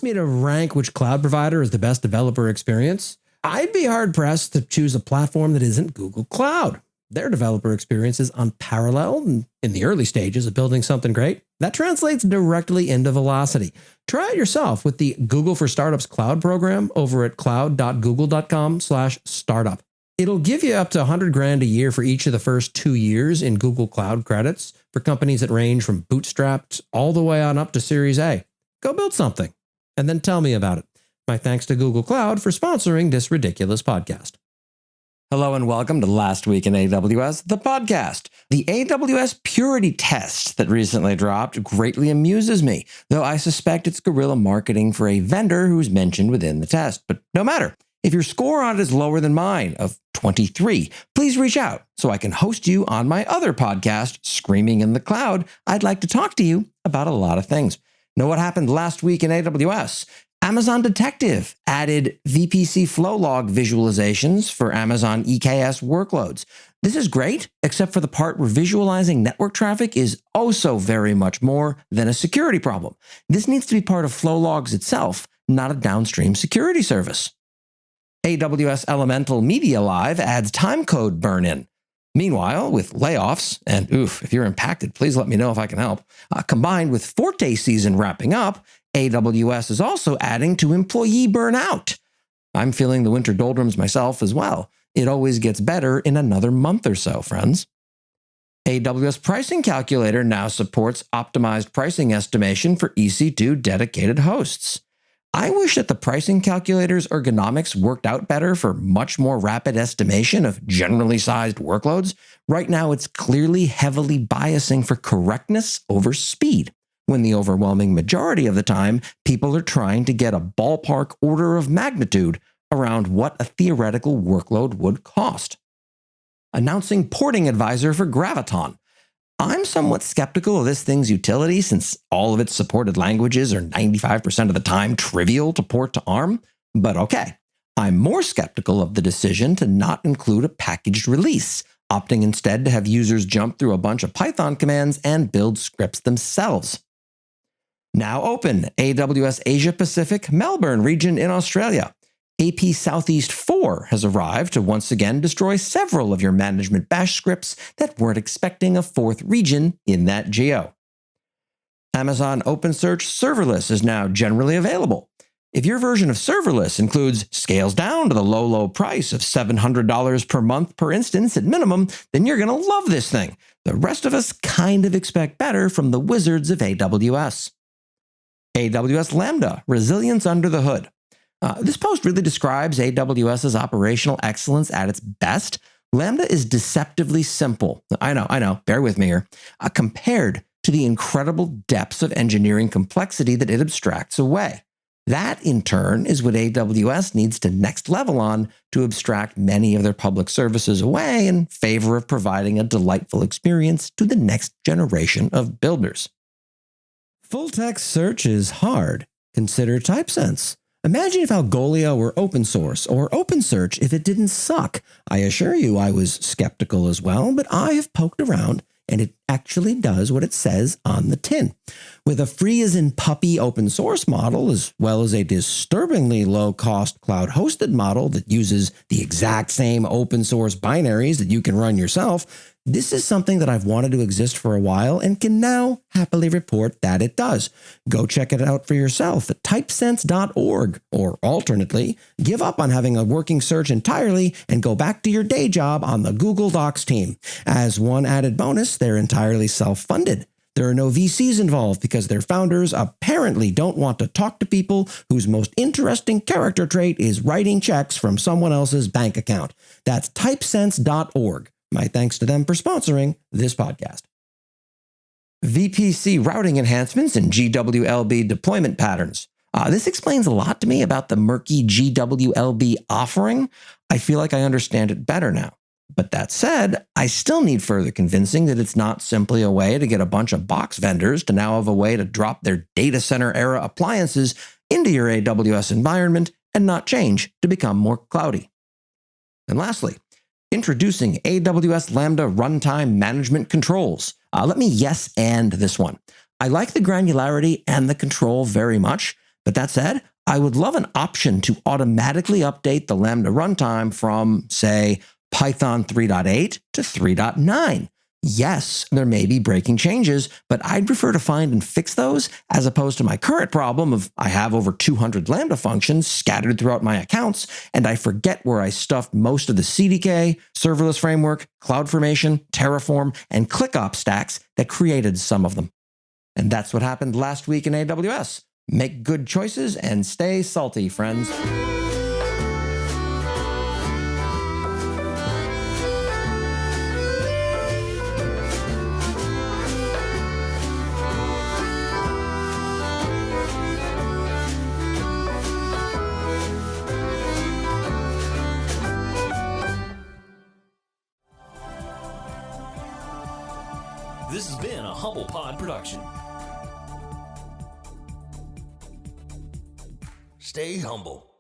asked me to rank which cloud provider is the best developer experience, I'd be hard-pressed to choose a platform that isn't Google Cloud. Their developer experience is unparalleled and in the early stages of building something great. That translates directly into velocity. Try it yourself with the Google for Startups Cloud program over at cloud.google.com/startup. It'll give you up to $100,000 a year for each of the first 2 years in Google Cloud credits for companies that range from bootstrapped all the way on up to Series A. Go build something and then tell me about it. My thanks to Google Cloud for sponsoring this ridiculous podcast. Hello and welcome to Last Week in AWS, the podcast. The AWS Purity test that recently dropped greatly amuses me, though I suspect it's guerrilla marketing for a vendor who's mentioned within the test. But no matter. If your score on it is lower than mine of 23, please reach out so I can host you on my other podcast, Screaming in the Cloud. I'd like to talk to you about a lot of things. Know what happened last week in AWS? Amazon Detective added VPC flow log visualizations for Amazon EKS workloads. This is great, except for the part where visualizing network traffic is oh so very much more than a security problem. This needs to be part of flow logs itself, not a downstream security service. AWS Elemental Media Live adds timecode burn-in. Meanwhile, with layoffs, and if you're impacted, please let me know if I can help, combined with Forte season wrapping up, AWS is also adding to employee burnout. I'm feeling the winter doldrums myself as well. It always gets better in another month or so, friends. AWS Pricing Calculator now supports optimized pricing estimation for EC2 dedicated hosts. I wish that the pricing calculator's ergonomics worked out better for much more rapid estimation of generally sized workloads. Right now, it's clearly heavily biasing for correctness over speed, when the overwhelming majority of the time, people are trying to get a ballpark order of magnitude around what a theoretical workload would cost. Announcing Porting Advisor for Graviton. I'm somewhat skeptical of this thing's utility since all of its supported languages are 95% of the time trivial to port to ARM, but okay. I'm more skeptical of the decision to not include a packaged release, opting instead to have users jump through a bunch of Python commands and build scripts themselves. Now open, AWS Asia Pacific Melbourne region in Australia. AP Southeast 4 has arrived to once again destroy several of your management bash scripts that weren't expecting a fourth region in that geo. Amazon OpenSearch Serverless is now generally available. If your version of Serverless includes scales down to the low price of $700 per month per instance at minimum, then you're going to love this thing. The rest of us kind of expect better from the wizards of AWS. AWS Lambda, Resilience Under the Hood. This post really describes AWS's operational excellence at its best. Lambda is deceptively simple. I know, bear with me here. Compared to the incredible depths of engineering complexity that it abstracts away. That, in turn, is what AWS needs to next level on to abstract many of their public services away in favor of providing a delightful experience to the next generation of builders. Full text search is hard. Consider TypeSense. Imagine if Algolia were open source, or OpenSearch if it didn't suck. I assure you I was skeptical as well, but I have poked around and it actually does what it says on the tin. With a free as in puppy open source model, as well as a disturbingly low-cost cloud-hosted model that uses the exact same open source binaries that you can run yourself, this is something that I've wanted to exist for a while and can now happily report that it does. Go check it out for yourself at typesense.org, or alternately, give up on having a working search entirely and go back to your day job on the Google Docs team. As one added bonus, they're entirely self-funded. There are no VCs involved because their founders apparently don't want to talk to people whose most interesting character trait is writing checks from someone else's bank account. That's typesense.org. My thanks to them for sponsoring this podcast. VPC routing enhancements and GWLB deployment patterns. This explains a lot to me about the murky GWLB offering. I feel like I understand it better now. But that said, I still need further convincing that it's not simply a way to get a bunch of box vendors to now have a way to drop their data center era appliances into your AWS environment and not change to become more cloudy. And lastly, introducing AWS Lambda Runtime Management Controls. Let me yes and this one. I like the granularity and the control very much. But that said, I would love an option to automatically update the Lambda runtime from, say, Python 3.8 to 3.9. Yes, there may be breaking changes, but I'd prefer to find and fix those as opposed to my current problem of I have over 200 Lambda functions scattered throughout my accounts, and I forget where I stuffed most of the CDK, serverless framework, CloudFormation, Terraform, and ClickOps stacks that created some of them. And that's what happened last week in AWS. Make good choices and stay salty, friends. This has been a Humble Pod production. Stay humble.